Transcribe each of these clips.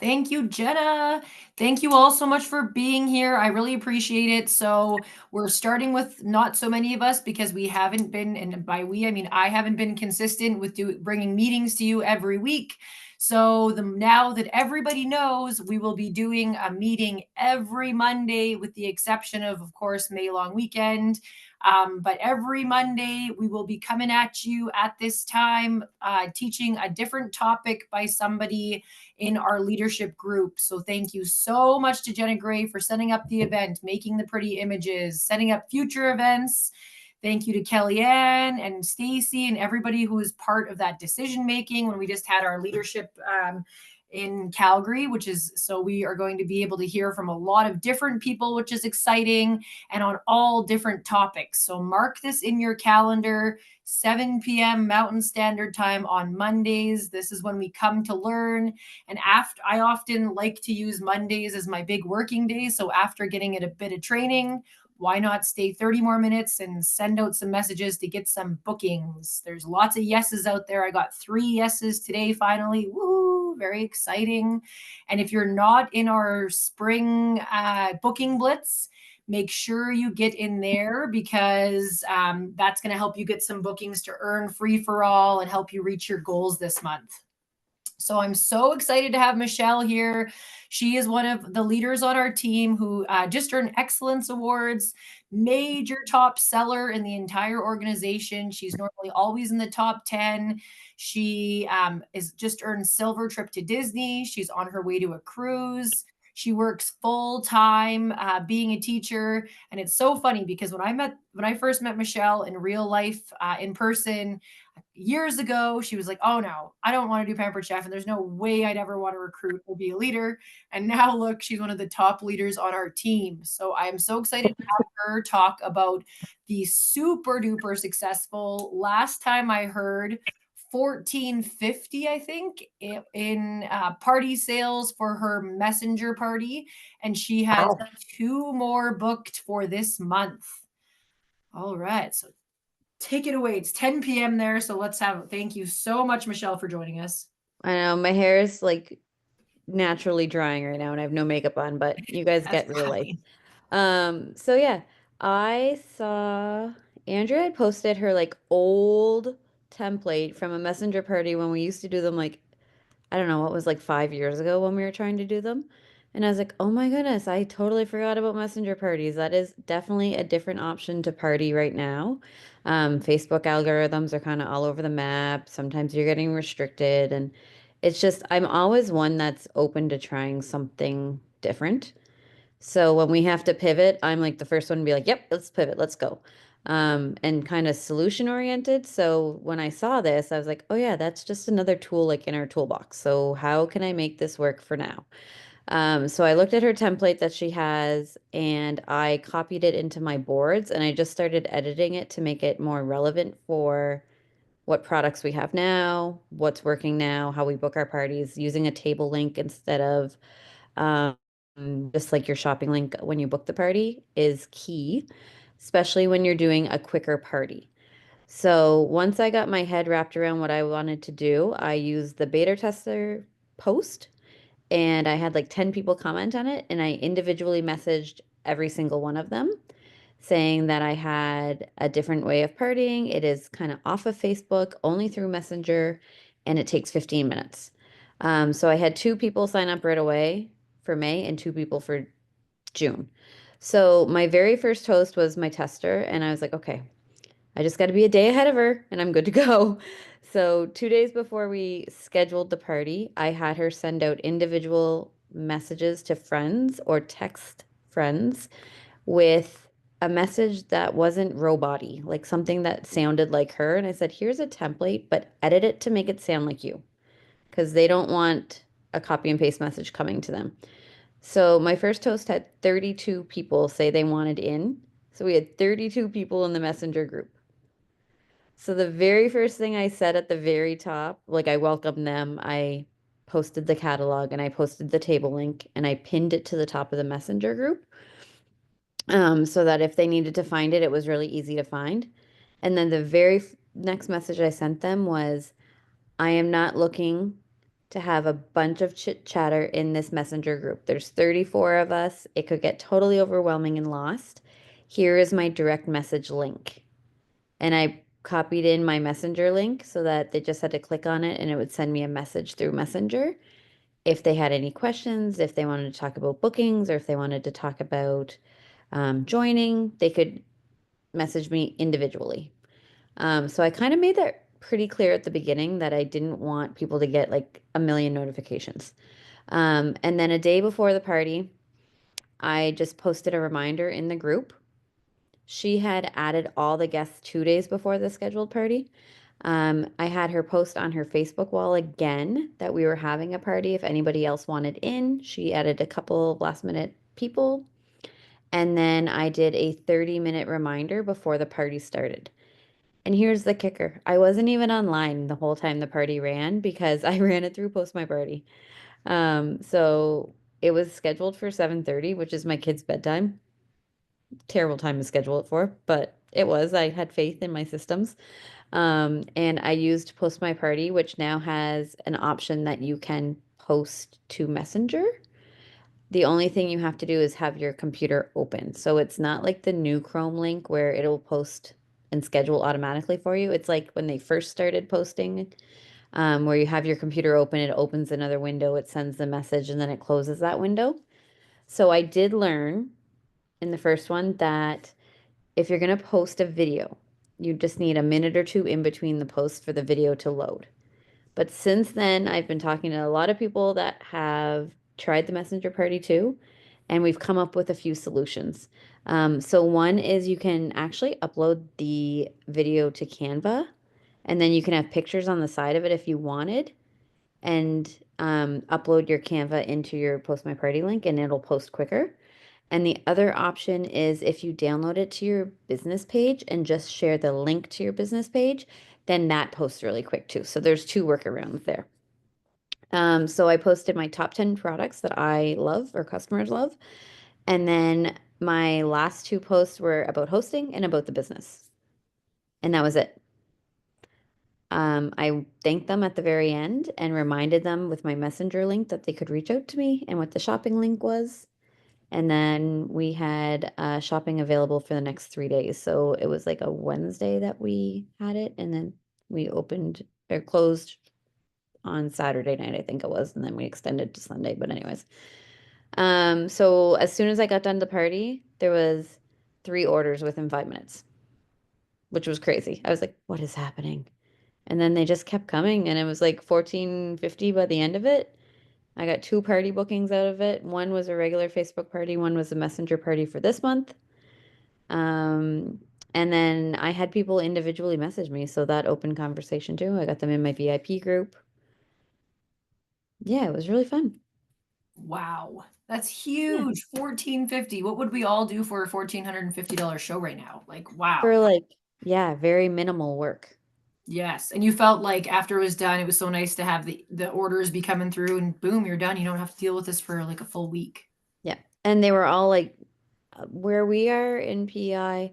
Thank you, Jenna. Thank you all so much for being here. I really appreciate it. So, we're starting with not so many of us because we haven't been, and by we, I mean I haven't been consistent with bringing meetings to you every week. So, now that everybody knows, we will be doing a meeting every Monday, with the exception of course, May long weekend. But every Monday, we will be coming at you at this time, teaching a different topic by somebody in our leadership group. So thank you so much to Jenna Gray for setting up the event, making the pretty images, setting up future events. Thank you to Kellyanne and Stacy and everybody who was part of that decision making when we just had our leadership in Calgary, which is so we are going to be able to hear from a lot of different people, which is exciting, and on all different topics. So mark this in your calendar. 7 p.m. Mountain Standard Time on Mondays. This is when we come to learn. And after, I often like to use Mondays as my big working day. So after getting a bit of training, why not stay 30 more minutes and send out some messages to get some bookings? There's lots of yeses out there. I got 3 yeses today finally. Woo, very exciting. And if you're not in our spring booking blitz, make sure you get in there because that's going to help you get some bookings to earn free for all and help you reach your goals this month. So I'm so excited to have Michelle here. She is one of the leaders on our team who just earned excellence awards, major top seller in the entire organization. She's normally always in the top 10. She is just earned silver trip to Disney. She's on her way to a cruise. She works full time being a teacher, and it's so funny because when I first met Michelle in real life in person, years ago, she was like, "Oh no, I don't want to do Pampered Chef, and there's no way I'd ever want to recruit or be a leader." And now look, she's one of the top leaders on our team. So I am so excited to have her talk about the super duper successful, last time I heard, 1450, I think, in party sales for her messenger party, and she has Wow. 2 more booked for this month. All right, so take it away. It's 10 p.m. there, so let's have. Thank you so much, Michelle, for joining us. I know my hair is like naturally drying right now and I have no makeup on, but you guys That's get real life. fine. So yeah, I saw Andrea had posted her like old template from a messenger party when we used to do them like I don't know, what was like 5 years ago when we were trying to do them. And I was like, oh my goodness, I totally forgot about messenger parties. That is definitely a different option to party right now. Facebook algorithms are kind of all over the map. Sometimes you're getting restricted. And it's just, I'm always one that's open to trying something different. So when we have to pivot, I'm like the first one to be like, yep, let's pivot, let's go. And kind of solution oriented. So when I saw this, I was like, oh yeah, that's just another tool like in our toolbox. So how can I make this work for now? So I looked at her template that she has and I copied it into my boards and I just started editing it to make it more relevant for what products we have now, what's working now, how we book our parties, using a table link instead of um, just like your shopping link when you book the party is key, especially when you're doing a quicker party. So once I got my head wrapped around what I wanted to do, I used the beta tester post and I had like 10 people comment on it and I individually messaged every single one of them saying that I had a different way of partying. It is kind of off of Facebook, only through Messenger, and it takes 15 minutes. So I had 2 people sign up right away for May and 2 people for June. So my very first host was my tester, and I was like, okay, I just got to be a day ahead of her and I'm good to go. So 2 days before we scheduled the party, I had her send out individual messages to friends or text friends with a message that wasn't robot-y, like something that sounded like her. And I said, here's a template, but edit it to make it sound like you because they don't want a copy and paste message coming to them. So my first toast had 32 people say they wanted in. So we had 32 people in the messenger group. So the very first thing I said at the very top, like I welcomed them, I posted the catalog and I posted the table link and I pinned it to the top of the messenger group. So that if they needed to find it, it was really easy to find. And then the very next message I sent them was, I am not looking to have a bunch of chit chatter in this messenger group. There's 34 of us. It could get totally overwhelming and lost. Here is my direct message link. And I copied in my messenger link so that they just had to click on it and it would send me a message through Messenger. If they had any questions, if they wanted to talk about bookings, or if they wanted to talk about joining, they could message me individually. So I kind of made that pretty clear at the beginning that I didn't want people to get like a million notifications. And then a day before the party, I just posted a reminder in the group. She had added all the guests 2 days before the scheduled party. I had her post on her Facebook wall again that we were having a party if anybody else wanted in. She added a couple of last minute people. And then I did a 30-minute reminder before the party started. And here's the kicker. I wasn't even online the whole time the party ran because I ran it through Post My Party. So it was scheduled for 7:30, which is my kid's bedtime. Terrible time to schedule it for, but it was. I had faith in my systems. And I used Post My Party, which now has an option that you can post to Messenger. The only thing you have to do is have your computer open. So it's not like the new Chrome link where it'll post and schedule automatically for you. It's like when they first started posting, where you have your computer open, it opens another window, it sends the message, and then it closes that window. So I did learn in the first one that if you're going to post a video, you just need a minute or two in between the posts for the video to load. But since then, I've been talking to a lot of people that have tried the Messenger Party too, and we've come up with a few solutions. So one is you can actually upload the video to Canva, and then you can have pictures on the side of it if you wanted, and upload your Canva into your Post My Party link, and it'll post quicker. And the other option is if you download it to your business page and just share the link to your business page, then that posts really quick too. So there's two workarounds there. So I posted my top 10 products that I love or customers love. And then my last two posts were about hosting and about the business. And that was it. I thanked them at the very end and reminded them with my messenger link that they could reach out to me and what the shopping link was. And then we had shopping available for the next 3 days. So it was like a Wednesday that we had it, and then we opened or closed on Saturday night, I think it was, and then we extended to Sunday. But anyways, so as soon as I got done the party, there was 3 orders within 5 minutes, which was crazy. I was like, what is happening? And then they just kept coming, and it was like 1450 by the end of it. I got 2 party bookings out of it. One was a regular Facebook party, one was a messenger party for this month. Um, and then I had people individually message me, so that open conversation too. I got them in my VIP group. Yeah, it was really fun. Wow. That's Yeah. huge. 1450. What would we all do for a $1,450 show right now? Like, wow. For like, yeah, very minimal work. Yes. And you felt like after it was done, it was so nice to have the orders be coming through and boom, you're done. You don't have to deal with this for like a full week. Yeah. And they were all like, where we are in PI,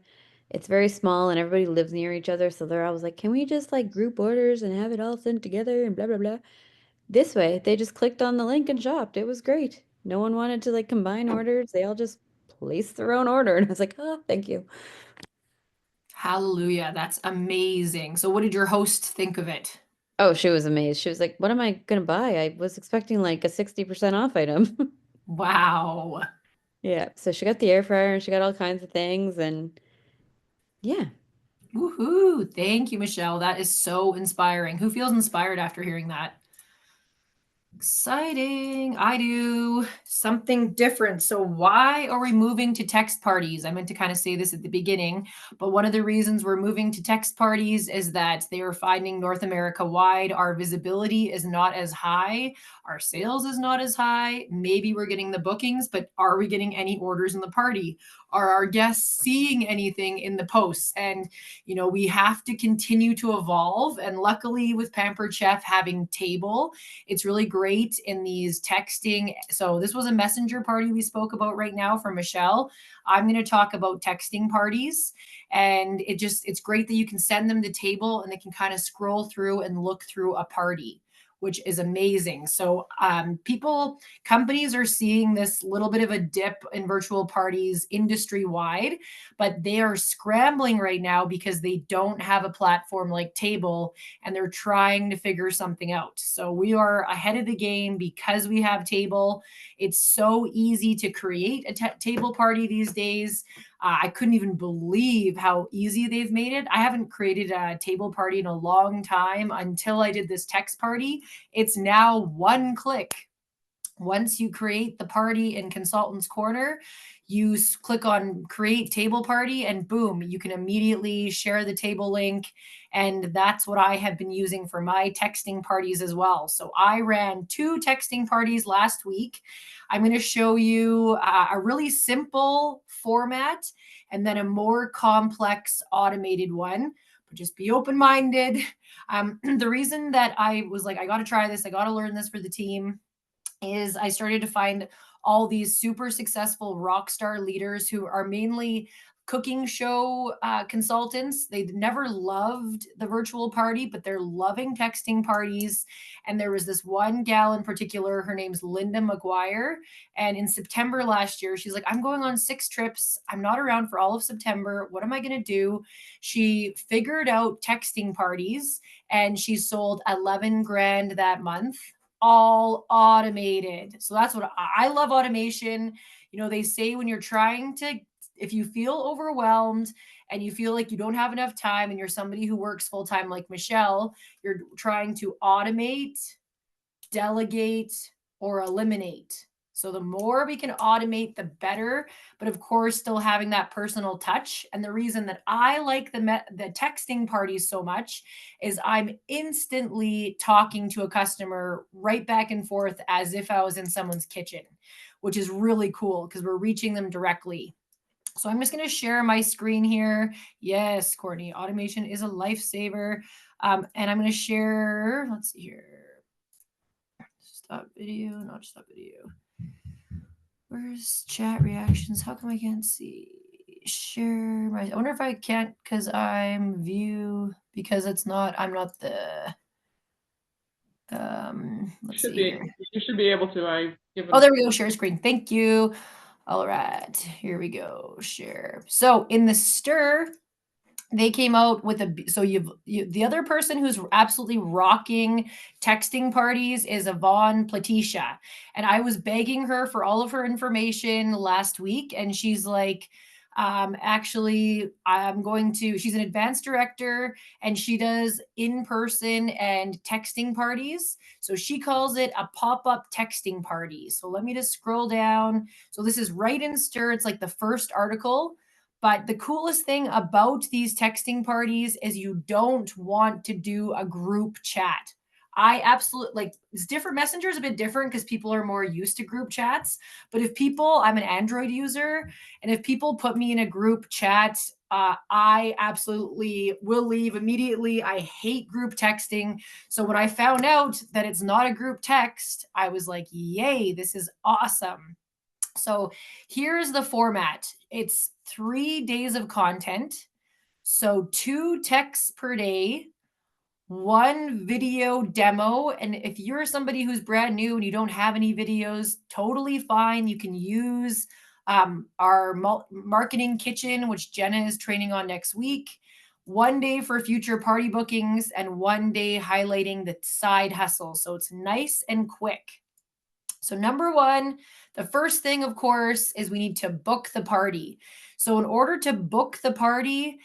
it's very small and everybody lives near each other. So they're always like, can we just like group orders and have it all sent together and blah, blah, blah. This way, they just clicked on the link and shopped. It was great. No one wanted to like combine orders. They all just placed their own order. And I was like, oh, thank you. Hallelujah. That's amazing. So what did your host think of it? Oh, she was amazed. She was like, what am I gonna buy? I was expecting like a 60% off item. Wow. Yeah. So she got the air fryer and she got all kinds of things. And yeah. Woohoo. Thank you, Michelle. That is so inspiring. Who feels inspired after hearing that? Exciting. I do something different. So, why are we moving to text parties? I meant to kind of say this at the beginning, but one of the reasons we're moving to text parties is that they are finding North America wide, our visibility is not as high, our sales is not as high. Maybe we're getting the bookings, but are we getting any orders in the party? Are our guests seeing anything in the posts? And we have to continue to evolve. And luckily, with Pampered Chef having Table, it's really great in these texting. So this was a messenger party we spoke about right now for Michelle. I'm going to talk about texting parties. And it's great that you can send them the table and they can kind of scroll through and look through a party. which is amazing. So companies are seeing this little bit of a dip in virtual parties industry wide, but they are scrambling right now because they don't have a platform like Table, and they're trying to figure something out. So we are ahead of the game because we have Table. It's so easy to create a table party these days. I couldn't even believe how easy they've made it. I haven't created a table party in a long time until I did this text party. It's now one click. Once you create the party in Consultant's Corner, you click on create table party and boom, you can immediately share the table link. And that's what I have been using for my texting parties as well. So I ran 2 texting parties last week. I'm going to show you a really simple format and then a more complex automated one. But just be open minded. The reason that I was like, I got to try this, I got to learn this for the team, is I started to find all these super successful rock star leaders who are mainly cooking show consultants. They never loved the virtual party, but they're loving texting parties. And there was this one gal in particular, her name's Linda McGuire. And in September last year, she's like, I'm going on 6 trips. I'm not around for all of September. What am I going to do? She figured out texting parties and she sold 11 grand that month, all automated. So that's what I love, automation. You know, they say when you're trying to, if you feel overwhelmed and you feel like you don't have enough time and you're somebody who works full time like Michelle, you're trying to automate, delegate, or eliminate. So the more we can automate, the better, but of course, still having that personal touch. And the reason that I like the texting parties so much is I'm instantly talking to a customer right back and forth as if I was in someone's kitchen, which is really cool because we're reaching them directly. So I'm just going to share my screen here. Yes, Courtney, automation is a lifesaver. And I'm going to share, let's see here. Stop video, not stop video. Where's chat reactions? How come I can't see? Share my, I wonder if I can't because I'm view, because it's not, I'm not the, let's see here. You should be able to. Oh, there we go. Share screen. Thank you. All right, here we go. Share. So in the stir, they came out with so the other person who's absolutely rocking texting parties is Yvonne Platisha. And I was begging her for all of her information last week. And she's like, actually, she's an advanced director and she does in-person and texting parties. So she calls it a pop-up texting party. So let me just scroll down. So this is right in Stir. It's like the first article. But the coolest thing about these texting parties is you don't want to do a group chat. I absolutely like, it's different. Messenger is a bit different because people are more used to group chats. But if people, I'm an Android user, and if people put me in a group chat, I absolutely will leave immediately. I hate group texting. So when I found out that it's not a group text, I was like, yay, this is awesome. So here's the format. It's 3 days of content. So 2 texts per day, 1 video demo. And if you're somebody who's brand new and you don't have any videos, totally fine. You can use our marketing kitchen, which Jenna is training on next week. 1 day for future party bookings and 1 day highlighting the side hustle. So it's nice and quick. So number 1, the first thing, of course, is we need to book the party. So in order to book the party,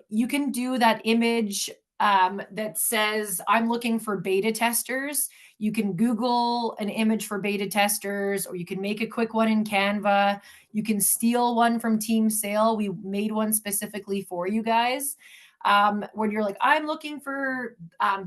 you can do that image that says, I'm looking for beta testers. You can Google an image for beta testers, or you can make a quick one in Canva. You can steal one from Team Sale. We made one specifically for you guys. When you're like, I'm looking for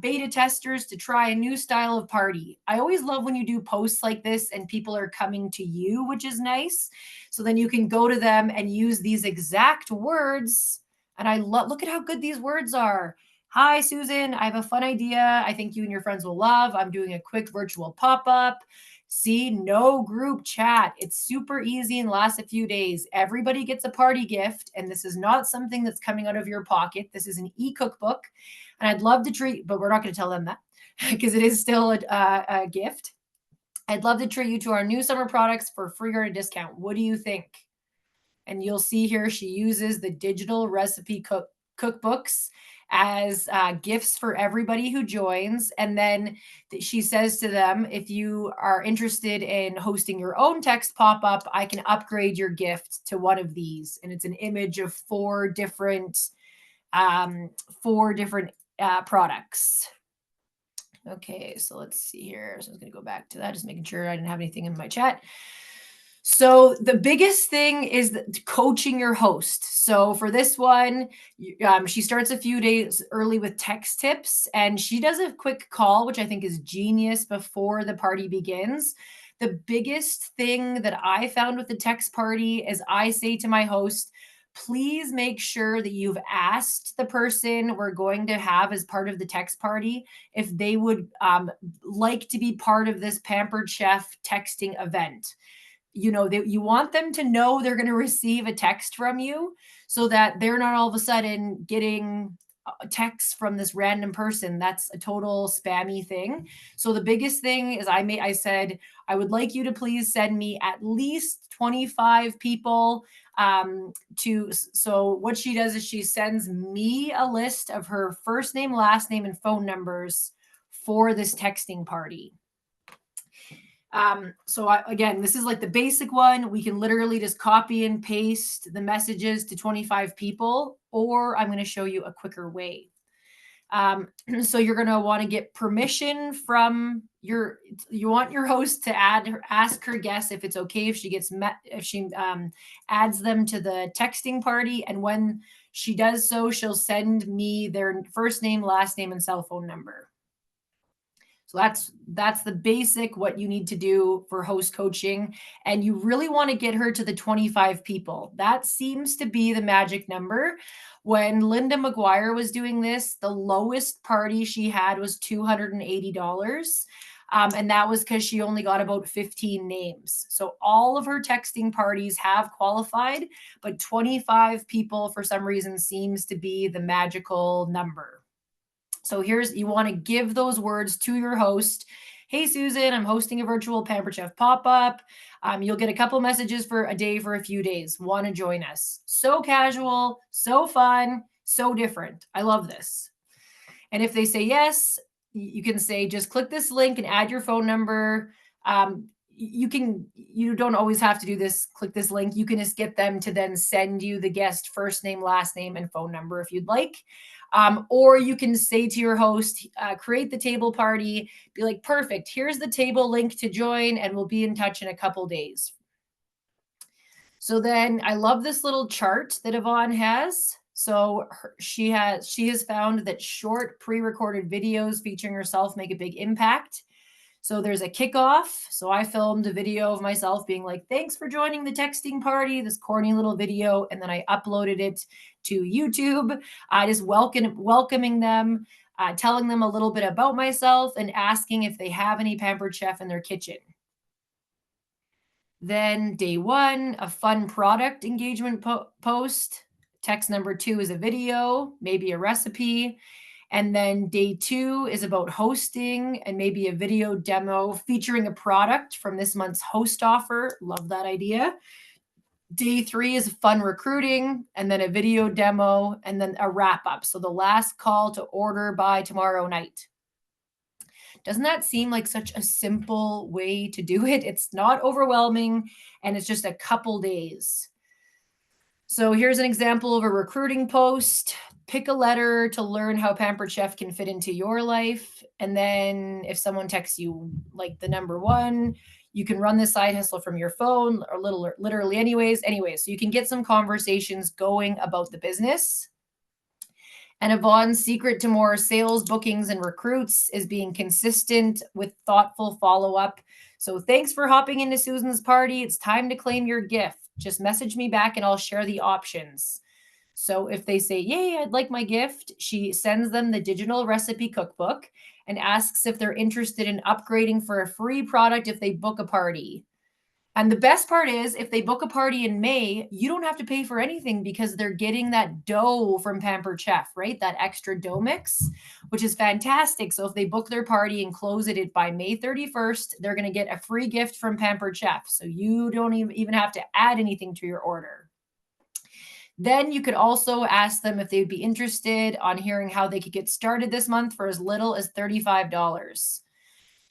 beta testers to try a new style of party. I always love when you do posts like this and people are coming to you, which is nice. So then you can go to them and use these exact words. And I look at how good these words are. Hi, Susan. I have a fun idea I think you and your friends will love. I'm doing a quick virtual pop-up. See, no group chat. It's super easy and lasts a few days. Everybody gets a party gift, and this is not something that's coming out of your pocket. This is an e-cookbook, and I'd love to treat, but we're not going to tell them that. because it is still a gift. I'd love to treat you to our new summer products for free or a discount. What do you think? And you'll see here she uses the digital recipe cookbooks as gifts for everybody who joins. And then she says to them, if you are interested in hosting your own text pop-up, I can upgrade your gift to one of these. And it's an image of four different products. Okay, so let's see here. So I was going to go back to that, just making sure I didn't have anything in my chat. So the biggest thing is coaching your host. So for this one, she starts a few days early with text tips, and she does a quick call, which I think is genius, before the party begins. The biggest thing that I found with the text party is I say to my host, please make sure that you've asked the person we're going to have as part of the text party if they would like to be part of this Pampered Chef texting event. You want them to know they're going to receive a text from you, so that they're not all of a sudden getting a text from this random person. That's a total spammy thing. So the biggest thing is I said, I would like you to please send me at least 25 people so what she does is she sends me a list of her first name, last name, and phone numbers for this texting party. Again, this is like the basic one. We can literally just copy and paste the messages to 25 people, or I'm going to show you a quicker way. So you're going to want to get permission from you want your host to ask her guests if it's okay if she adds them to the texting party. And when she does so, she'll send me their first name, last name, and cell phone number. So that's the basic what you need to do for host coaching. And you really want to get her to the 25 people. That seems to be the magic number. When Linda McGuire was doing this, the lowest party she had was $280. And that was because she only got about 15 names. So all of her texting parties have qualified, but 25 people for some reason seems to be the magical number. So you want to give those words to your host. Hey, Susan, I'm hosting a virtual Pampered Chef pop-up. You'll get a couple messages for a day for a few days. Want to join us? So casual, so fun, so different. I love this. And if they say yes, you can say, just click this link and add your phone number. You don't always have to do this. Click this link. You can just get them to then send you the guest first name, last name, and phone number if you'd like. Or you can say to your host, create the table party, be like, perfect, here's the table link to join, and we'll be in touch in a couple days. So then I love this little chart that Yvonne has. So she has found that short pre-recorded videos featuring herself make a big impact. So there's a kickoff. So I filmed a video of myself being like, thanks for joining the texting party, this corny little video. And then I uploaded it to YouTube. I just welcoming them, telling them a little bit about myself and asking if they have any Pampered Chef in their kitchen. Then day one, a fun product engagement post. Text number 2 is a video, maybe a recipe. And then day 2 is about hosting and maybe a video demo featuring a product from this month's host offer. Love that idea. Day 3 is fun recruiting, and then a video demo, and then a wrap up. So the last call to order by tomorrow night. Doesn't that seem like such a simple way to do it? It's not overwhelming, and it's just a couple days. So here's an example of a recruiting post. Pick a letter to learn how Pampered Chef can fit into your life. And then if someone texts you like the number 1, you can run this side hustle from your phone or literally anyways. So you can get some conversations going about the business. And Yvonne's secret to more sales, bookings, and recruits is being consistent with thoughtful follow-up. So thanks for hopping into Susan's party. It's time to claim your gift. Just message me back and I'll share the options. So if they say, yay, I'd like my gift, she sends them the digital recipe cookbook and asks if they're interested in upgrading for a free product if they book a party. And the best part is if they book a party in May, you don't have to pay for anything because they're getting that dough from Pampered Chef, right? That extra dough mix, which is fantastic. So if they book their party and close it by May 31st, they're going to get a free gift from Pampered Chef. So you don't even have to add anything to your order. Then you could also ask them if they'd be interested on hearing how they could get started this month for as little as $35.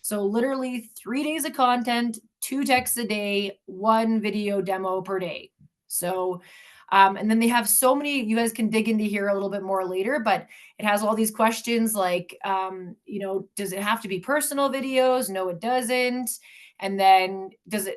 So literally 3 days of content, 2 texts a day, 1 video demo per day. So, and then they have so many, you guys can dig into here a little bit more later, but it has all these questions like, does it have to be personal videos? No, it doesn't. And then the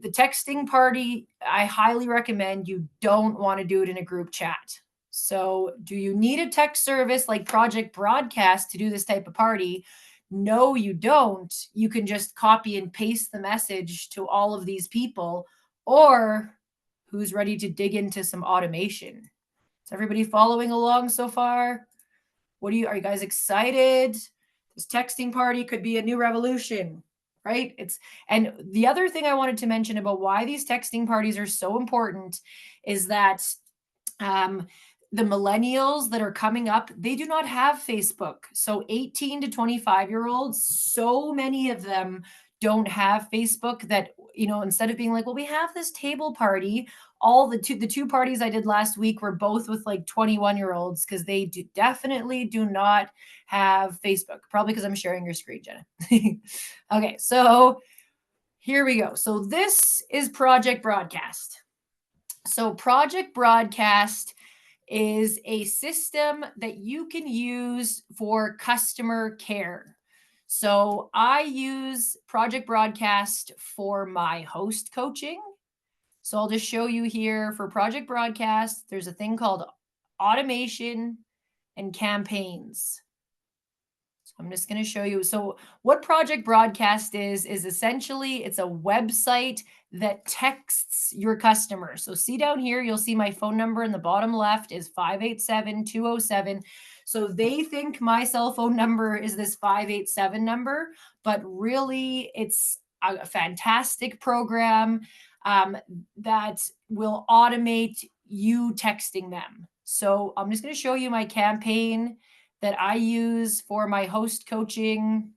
texting party, I highly recommend you don't want to do it in a group chat. So do you need a text service like Project Broadcast to do this type of party? No, you don't. You can just copy and paste the message to all of these people, or who's ready to dig into some automation. Is everybody following along so far? Are you guys excited? This texting party could be a new revolution, right? And the other thing I wanted to mention about why these texting parties are so important is that the millennials that are coming up, they do not have Facebook. So 18 to 25-year-olds, so many of them don't have Facebook that, instead of being like, well, we have this table party, all the two parties I did last week were both with like 21-year-olds because they definitely do not have Facebook. Probably because I'm sharing your screen, Jenna. Okay, so here we go. So this is Project Broadcast. So Project Broadcast is a system that you can use for customer care. So I use Project Broadcast for my host coaching. So I'll just show you here for Project Broadcast, there's a thing called automation and campaigns. So I'm just going to show you. So what Project Broadcast is essentially it's a website that texts your customers. So see down here, you'll see my phone number in the bottom left is 587-207. So they think my cell phone number is this 587 number, but really it's a fantastic program that will automate you texting them. So I'm just going to show you my campaign that I use for my host coaching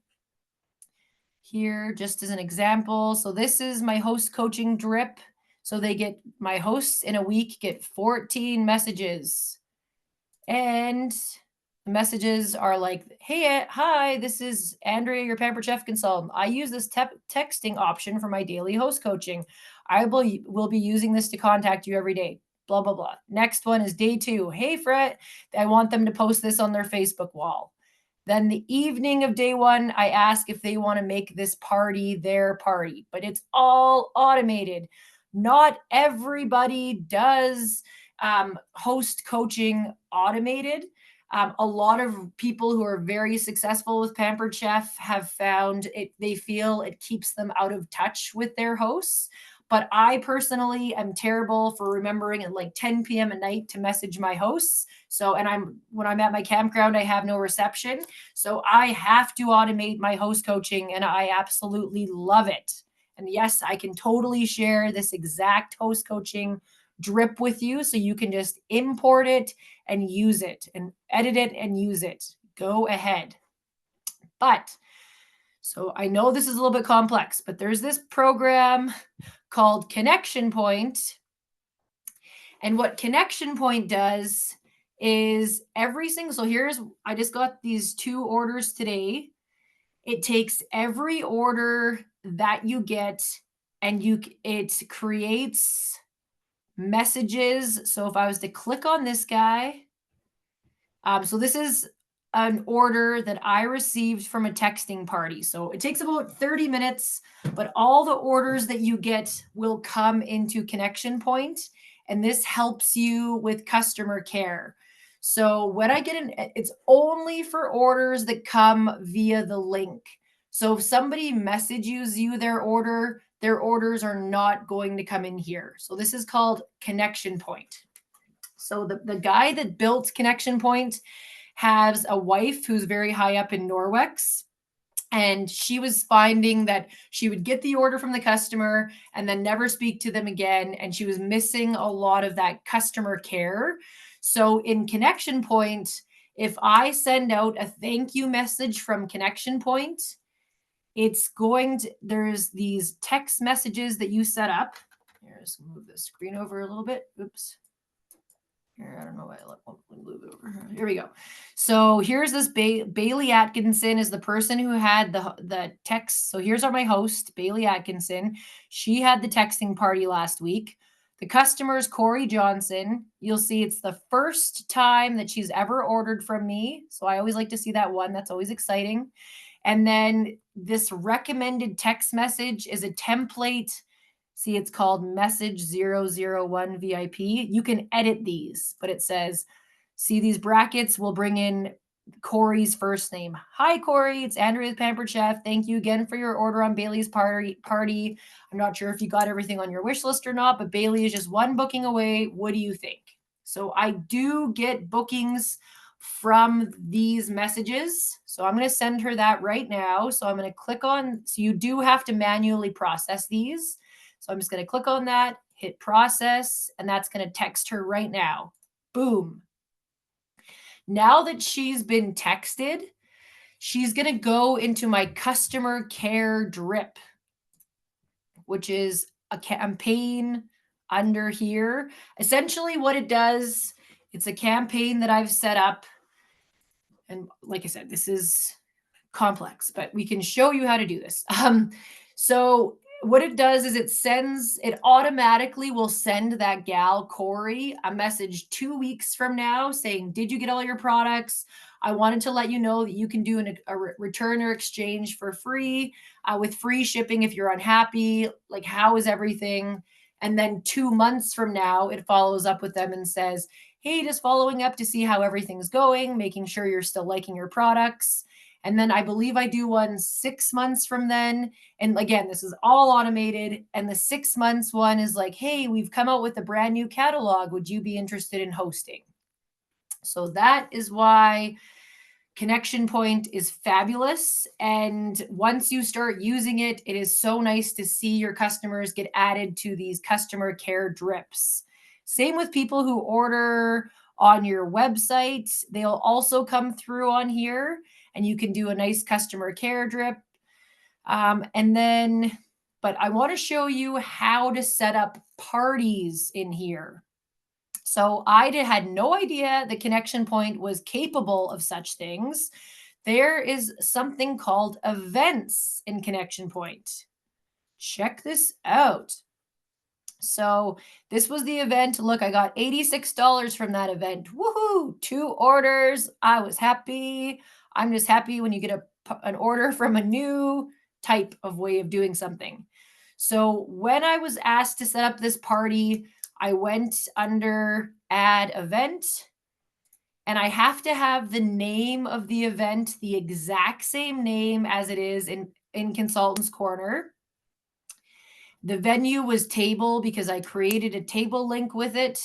here, just as an example. So this is my host coaching drip. So my hosts in a week get 14 messages. And the messages are like, hey, hi, this is Andrea, your Pampered Chef consultant. I use this texting option for my daily host coaching. I will be using this to contact you every day. Blah, blah, blah. Next one is day 2. Hey, Fred, I want them to post this on their Facebook wall. Then the evening of day 1, I ask if they want to make this party their party, but it's all automated. Not everybody does host coaching automated. A lot of people who are very successful with Pampered Chef have found they feel it keeps them out of touch with their hosts. But I personally am terrible for remembering at like 10 p.m. at night to message my hosts. So, when I'm at my campground, I have no reception. So I have to automate my host coaching and I absolutely love it. And yes, I can totally share this exact host coaching drip with you. So you can just import it and use it and edit it and use it. Go ahead. So I know this is a little bit complex, but there's this program called Connection Point. And what Connection Point does is I just got these 2 orders today. It takes every order that you get and it creates messages. So if I was to click on this guy, so this is an order that I received from a texting party. So it takes about 30 minutes, but all the orders that you get will come into Connection Point, and this helps you with customer care. So when I it's only for orders that come via the link. So if somebody messages you their orders are not going to come in here. So this is called Connection Point. So the guy that built Connection Point has a wife who's very high up in Norwex. And she was finding that she would get the order from the customer and then never speak to them again. And she was missing a lot of that customer care. So in Connection Point, if I send out a thank you message from Connection Point, there's these text messages that you set up. Here's move the screen over a little bit. Oops. Here, I don't know why I let me move it over. Here we go. So here's this Bailey Atkinson is the person who had the text. So here's my host, Bailey Atkinson. She had the texting party last week. The customer is Corey Johnson. You'll see it's the first time that she's ever ordered from me. So I always like to see that one. That's always exciting. And then this recommended text message is a template. See, it's called message 001 VIP. You can edit these, but it says, see these brackets will bring in Corey's first name. Hi, Corey. It's Andrea, the Pampered Chef. Thank you again for your order on Bailey's party. I'm not sure if you got everything on your wish list or not, but Bailey is just one booking away. What do you think? So I do get bookings from these messages. So I'm going to send her that right now. So I'm going to click on, so you do have to manually process these. So I'm just going to click on that, hit process, and that's going to text her right now. Boom. Now that she's been texted, she's going to go into my customer care drip, which is a campaign under here. Essentially what it does, it's a campaign that I've set up. And like I said, this is complex, but we can show you how to do this. So what it does is it automatically will send that gal, Corey, a message 2 weeks from now saying, did you get all your products? I wanted to let you know that you can do a return or exchange for free with free shipping if you're unhappy. Like, how is everything? And then 2 months from now, it follows up with them and says, hey, just following up to see how everything's going, making sure you're still liking your products. And then I believe I do one 6 months from then. And again, this is all automated. And the 6 months one is like, hey, we've come out with a brand new catalog. Would you be interested in hosting? So that is why Connection Point is fabulous. And once you start using it, it is so nice to see your customers get added to these customer care drips. Same with people who order on your website. They'll also come through on here and you can do a nice customer care drip. But I want to show you how to set up parties in here. So I had no idea the Connection Point was capable of such things. There is something called events in Connection Point. Check this out. So this was the event. Look, I got $86 from that event. Woohoo! 2 orders. I was happy. I'm just happy when you get an order from a new type of way of doing something. So when I was asked to set up this party, I went under add event and I have to have the name of the event the exact same name as it is in Consultant's Corner. The venue was table because I created a table link with it.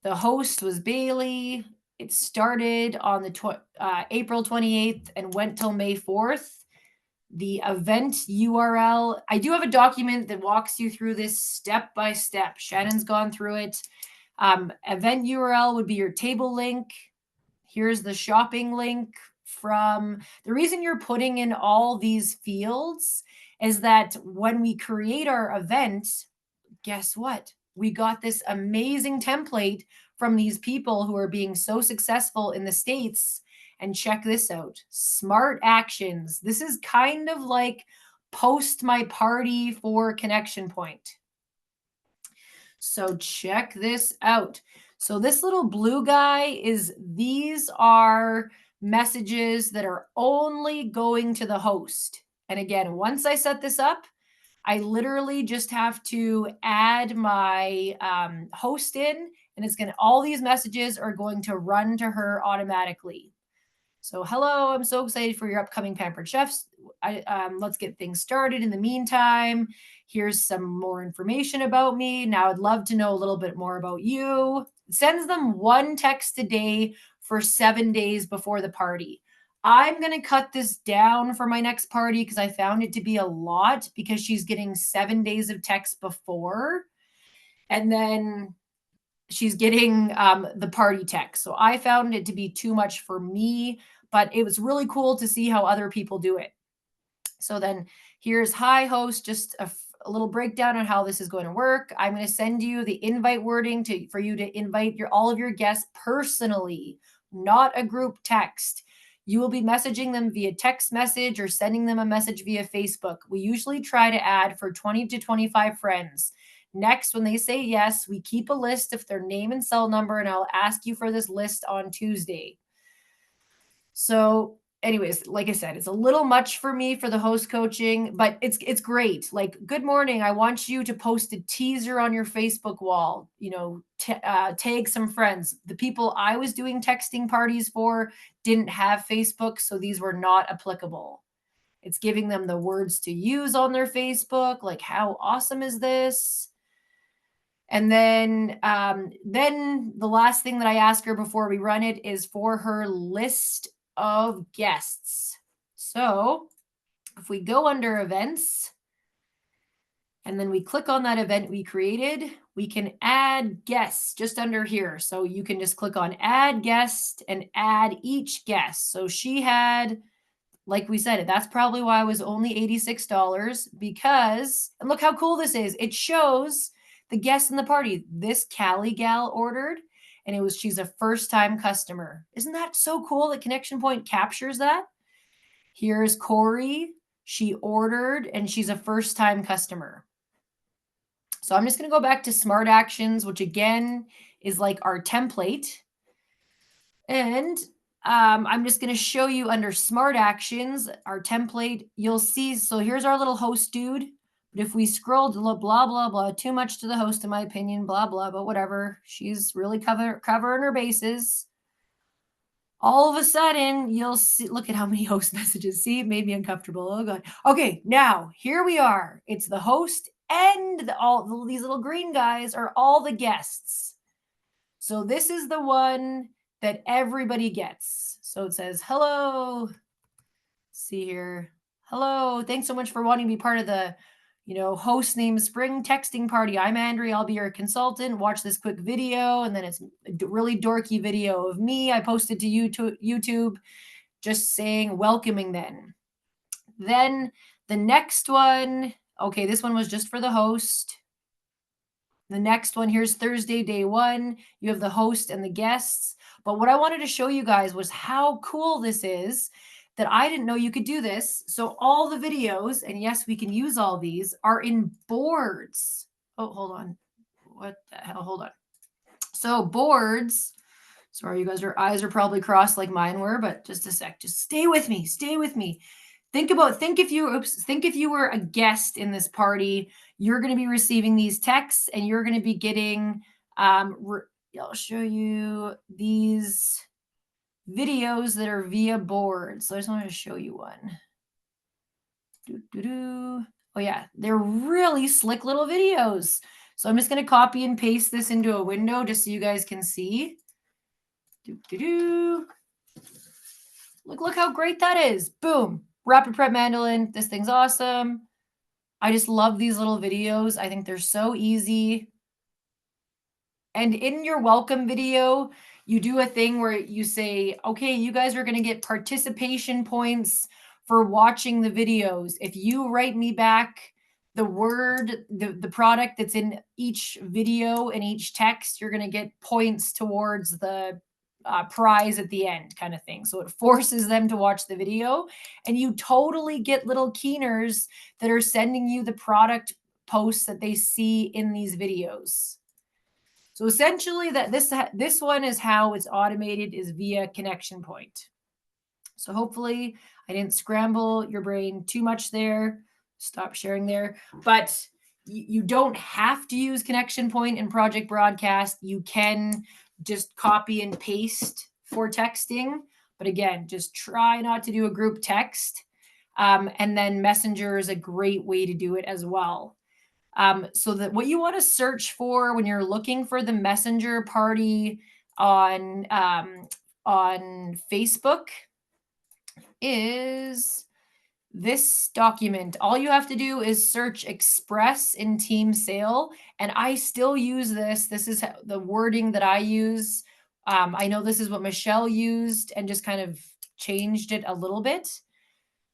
The host was Bailey. It started on the April 28th and went till May 4th. The event URL, I do have a document that walks you through this step by step. Shannon's gone through it. Event URL would be your table link. Here's the shopping link from the reason you're putting in all these fields is that when we create our event, guess what? We got this amazing template from these people who are being so successful in the States. And check this out, smart actions. This is kind of like post my party for Connection Point. So check this out. So this little blue guy these are messages that are only going to the host. And again, once I set this up, I literally just have to add my host in and all these messages are going to run to her automatically. So hello, I'm so excited for your upcoming Pampered Chefs. Let's get things started. In the meantime, here's some more information about me. Now I'd love to know a little bit more about you. It sends them one text a day for 7 days before the party. I'm going to cut this down for my next party because I found it to be a lot because she's getting 7 days of text before. And then she's getting the party text. So I found it to be too much for me, but it was really cool to see how other people do it. So then here's hi host, just a little breakdown on how this is going to work. I'm going to send you the invite wording for you to invite all of your guests personally, not a group text. You will be messaging them via text message or sending them a message via Facebook. We usually try to add for 20 to 25 friends. Next, when they say yes, we keep a list of their name and cell number, and I'll ask you for this list on Tuesday. So, anyways, like I said, it's a little much for me for the host coaching, but it's great. Like, good morning. I want you to post a teaser on your Facebook wall. Tag some friends. The people I was doing texting parties for didn't have Facebook, so these were not applicable. It's giving them the words to use on their Facebook. Like, how awesome is this? And then the last thing that I ask her before we run it is for her list of guests. So if we go under events and then we click on that event we created, we can add guests just under here. So you can just click on add guest and add each guest. So she had, like we said, that's probably why it was only $86 because, and look how cool this is. It shows the guests in the party. This Callie gal ordered, and she's a first-time customer. Isn't that so cool that Connection Point captures that? Here's Corey. She ordered, and she's a first-time customer. So I'm just going to go back to Smart Actions, which again is like our template. And I'm just going to show you under Smart Actions, our template. You'll see, so here's our little host dude. But if we scroll to blah, blah, blah, too much to the host, in my opinion, blah, blah, but whatever. She's really covering her bases. All of a sudden, you'll see, look at how many host messages. See, it made me uncomfortable. Oh, God. Okay, now here we are. It's the host and all these little green guys are all the guests. So this is the one that everybody gets. So it says, hello. Let's see here. Hello. Thanks so much for wanting to be part of the, host name spring texting party. I'm Andrea. I'll be your consultant. Watch this quick video. And then it's a really dorky video of me. I posted to YouTube just saying welcoming then. Then the next one, okay, this one was just for the host. The next one, here's Thursday, day one. You have the host and the guests. But what I wanted to show you guys was how cool this is that I didn't know you could do this. So all the videos, and yes, we can use all these, are in boards. Oh, hold on. What the hell? Hold on. So boards, sorry, you guys, your eyes are probably crossed like mine were, but just a sec. Just stay with me. Stay with me. Think if you were a guest in this party, you're going to be receiving these texts and you're going to be getting, I'll show you these videos that are via board. So I just wanted to show you one. Oh yeah, they're really slick little videos. So I'm just going to copy and paste this into a window just so you guys can see. Look how great that is. Boom. Rapid Prep Mandolin. This thing's awesome. I just love these little videos. I think they're so easy. And in your welcome video, you do a thing where you say, okay, you guys are going to get participation points for watching the videos. If you write me back the product that's in each video and each text, you're going to get points towards the prize at the end kind of thing. So it forces them to watch the video, and you totally get little keeners that are sending you the product posts that they see in these videos. So essentially this one is how it's automated, is via Connection Point. So hopefully I didn't scramble your brain too much there. Stop sharing there. But you don't have to use Connection Point in Project Broadcast. You can just copy and paste for texting. But again, just try not to do a group text. And then Messenger is a great way to do it as well. So that what you want to search for when you're looking for the Messenger party on Facebook, is this document. All you have to do is search Express in Team Sale, and I still use this. This is the wording that I use. I know this is what Michelle used and just kind of changed it a little bit.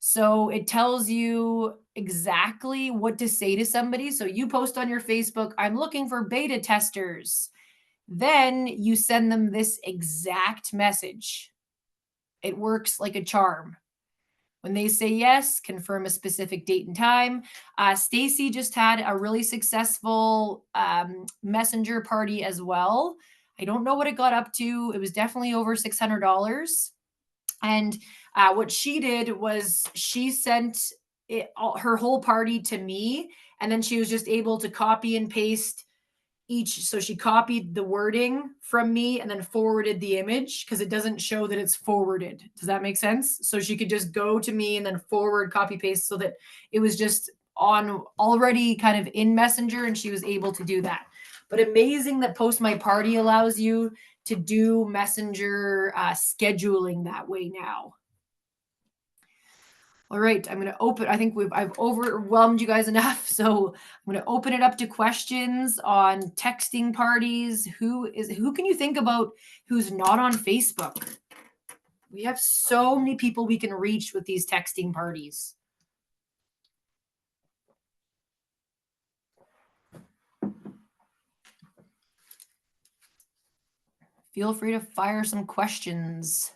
So it tells you exactly what to say to somebody. So you post on your Facebook, I'm looking for beta testers. Then you send them this exact message. It works like a charm. When they say yes, confirm a specific date and time. Stacy just had a really successful messenger party as well. I don't know what it got up to. It was definitely over $600. And what she did was she sent her whole party to me, and then she was just able to copy and paste each. So she copied the wording from me and then forwarded the image because it doesn't show that it's forwarded. Does that make sense? So she could just go to me and then forward, copy, paste, so that it was just on already kind of in Messenger, and she was able to do that. But amazing that Post My Party allows you to do Messenger scheduling that way now. All right, I'm going to open. I think I've overwhelmed you guys enough, so I'm going to open it up to questions on texting parties. Who can you think about who's not on Facebook? We have so many people we can reach with these texting parties. Feel free to fire some questions.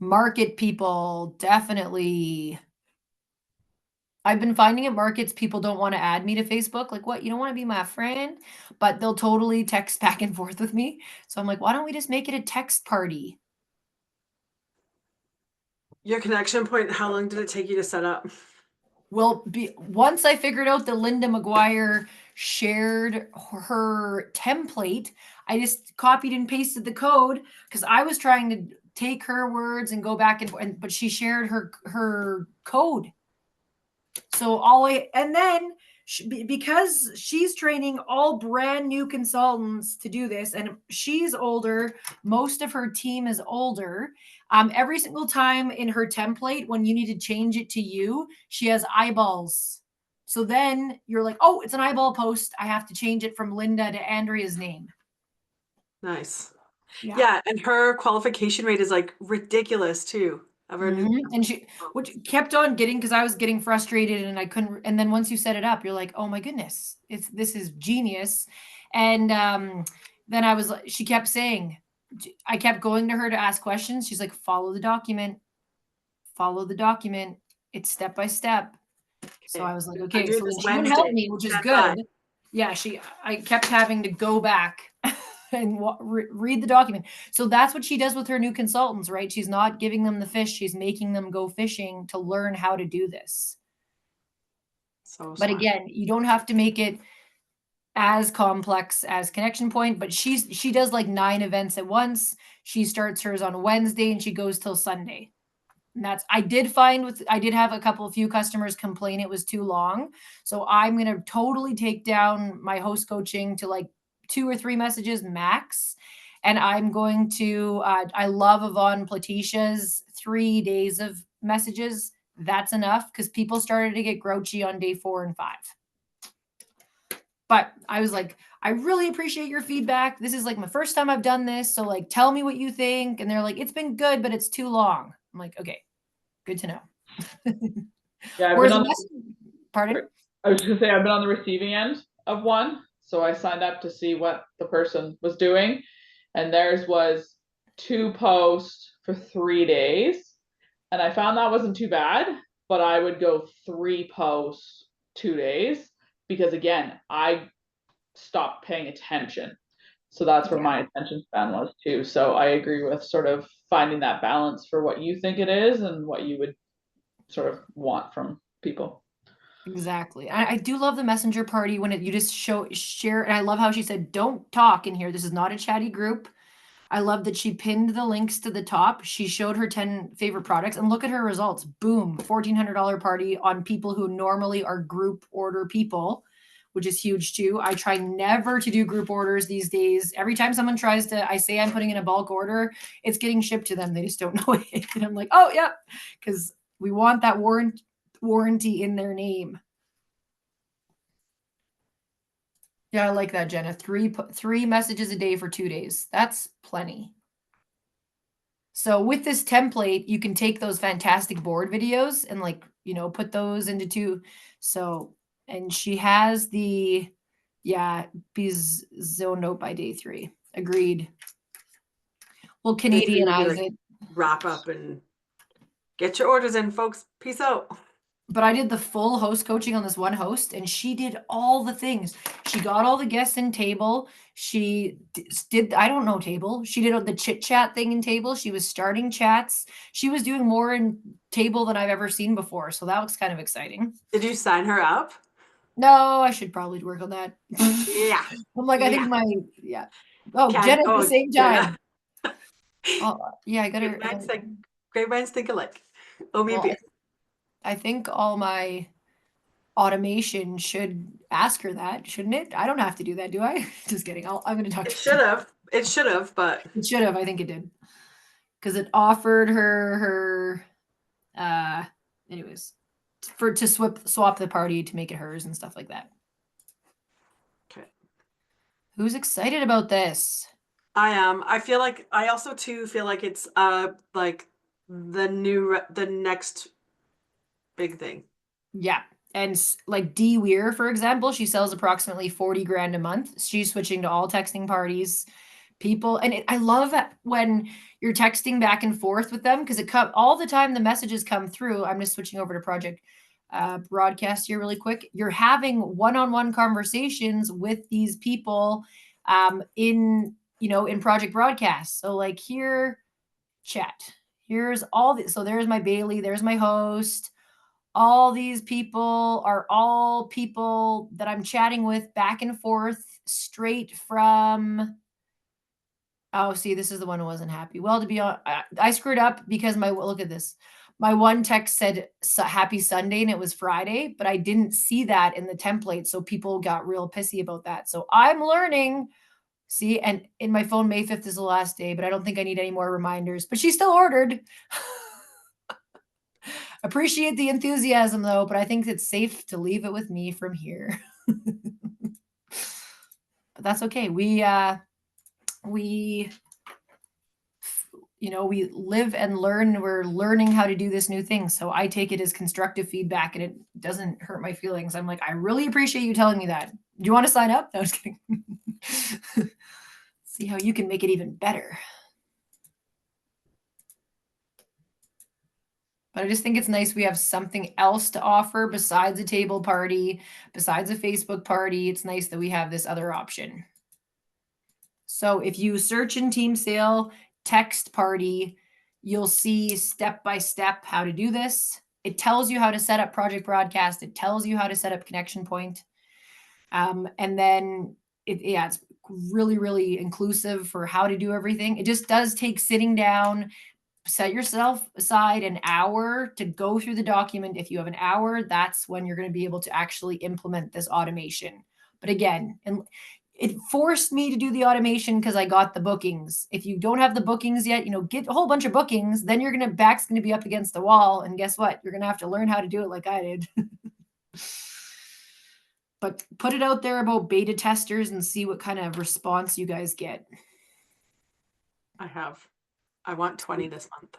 Market people, definitely. I've been finding at markets, people don't want to add me to Facebook. Like, what? You don't want to be my friend? But they'll totally text back and forth with me. So I'm like, why don't we just make it a text party? Your connection point, how long did it take you to set up? Well, once I figured out that Linda McGuire shared her template, I just copied and pasted the code because I was trying to take her words and go back but she shared her code. So and then because she's training all brand new consultants to do this, and she's older, most of her team is older. Every single time in her template, when you need to change it to you, she has eyeballs. So then you're like, oh, it's an eyeball post. I have to change it from Linda to Andrea's name. Nice. Yeah. Yeah, and her qualification rate is like ridiculous too. And she, which kept on getting, because I was getting frustrated and I couldn't. And then once you set it up, you're like, oh my goodness, this is genius. And then she kept saying, I kept going to her to ask questions. She's like, follow the document, It's step by step. So I was like, okay. So then she would help me, which is good. Yeah, I kept having to go back and read the document. So that's what she does with her new consultants, right? She's not giving them the fish. She's making them go fishing to learn how to do this. But again, you don't have to make it as complex as Connection Point, but she does like 9 events at once. She starts hers on Wednesday and she goes till Sunday. And I did have a few customers complain it was too long. So I'm going to totally take down my host coaching to like 2 or 3 messages max. And I'm going to, I love Yvonne Platitia's 3 days of messages. That's enough because people started to get grouchy on day 4 and 5. But I was like, I really appreciate your feedback. This is like my first time I've done this. So like, tell me what you think. And they're like, it's been good, but it's too long. I'm like, okay, good to know. Yeah. Pardon? I was going to say, I've been on the receiving end of one. So I signed up to see what the person was doing. And theirs was 2 posts for 3 days. And I found that wasn't too bad, but I would go 3 posts 2 days because again, I stopped paying attention. So that's where my attention span was too. So I agree with sort of finding that balance for what you think it is and what you would sort of want from people. Exactly. I do love the messenger party when you just share. And I love how she said, don't talk in here. This is not a chatty group. I love that she pinned the links to the top. She showed her 10 favorite products and look at her results. Boom, $1,400 party on people who normally are group order people which is huge too. I try never to do group orders these days. Every time someone tries to, I say I'm putting in a bulk order, it's getting shipped to them. They just don't know it. And I'm like, oh yeah, because we want that warranty in their name. Yeah, I like that, Jenna. Three messages a day for 2 days. That's plenty. So with this template, you can take those fantastic board videos and like, put those into two. So, and she has be zone note by day 3. Agreed. We'll Day 3 would be, Canadianize like, it. wrap up and get your orders in, folks. Peace out. But I did the full host coaching on this one host, and she did all the things. She got all the guests in table. She did, I don't know, table. She did the chit chat thing in table. She was starting chats. She was doing more in table than I've ever seen before. So that was kind of exciting. Did you sign her up? No, I should probably work on that. Yeah. I'm like, I think Oh, Can- Jenna at oh, the same Jenna. time. Oh, yeah, I gotta. Great minds think alike. Oh, me a Well, beer. I think all my automation should ask her that, shouldn't it? I don't have to do that, do I? Just kidding. I'm going to talk It to should have. It should have, but It should have. I think it did. Because it offered her anyways, to swap the party to make it hers and stuff like that. okay. Who's excited about this? I am. I also too feel like it's like the next big thing. Yeah. And like Dee Weir, for example, she sells approximately 40 grand a month. She's switching to all texting parties. People, and I love when you're texting back and forth with them, because all the time the messages come through. I'm just switching over to project broadcast here really quick. You're having one-on-one conversations with these people in project broadcast. So like here, chat. Here's so there's my Bailey, there's my host. All these people are all people that I'm chatting with back and forth straight from. Oh, see, this is the one who wasn't happy. Well, to be honest, I screwed up because look at this. My one text said happy Sunday and it was Friday, but I didn't see that in the template. So people got real pissy about that. So I'm learning. See, and in my phone, May 5th is the last day, but I don't think I need any more reminders. But she still ordered. Appreciate the enthusiasm though, but I think it's safe to leave it with me from here. But that's okay. We live and learn. We're learning how to do this new thing. So I take it as constructive feedback and it doesn't hurt my feelings. I'm like, I really appreciate you telling me that. Do you want to sign up? No, just kidding. See how you can make it even better. But I just think it's nice we have something else to offer besides a table party, besides a Facebook party. It's nice that we have this other option. So if you search in Team Sale text party, you'll see step by step how to do this. It tells you how to set up project broadcast. It tells you how to set up connection point. And then it's really, really inclusive for how to do everything. It just does take sitting down. Set yourself aside an hour to go through the document. If you have an hour, that's when you're going to be able to actually implement this automation. But again, and it forced me to do the automation because I got the bookings. If you don't have the bookings yet, get a whole bunch of bookings, then back's going to be up against the wall. And guess what? You're going to have to learn how to do it like I did. But put it out there about beta testers and see what kind of response you guys get. I want 20 this month.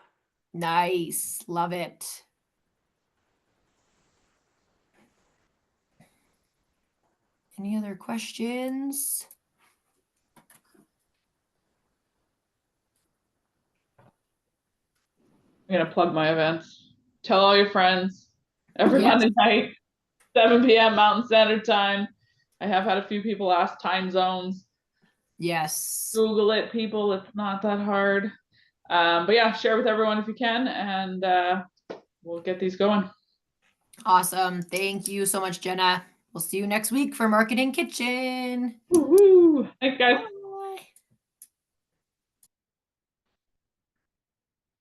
Nice. Love it. Any other questions? I'm going to plug my events. Tell all your friends. Every Monday night, 7 p.m. Mountain Standard Time. I have had a few people ask time zones. Yes. Google it, people. It's not that hard. But yeah, share with everyone if you can, and we'll get these going. Awesome. Thank you so much, Jenna. We'll see you next week for Marketing Kitchen. Woo-hoo. Thanks, guys.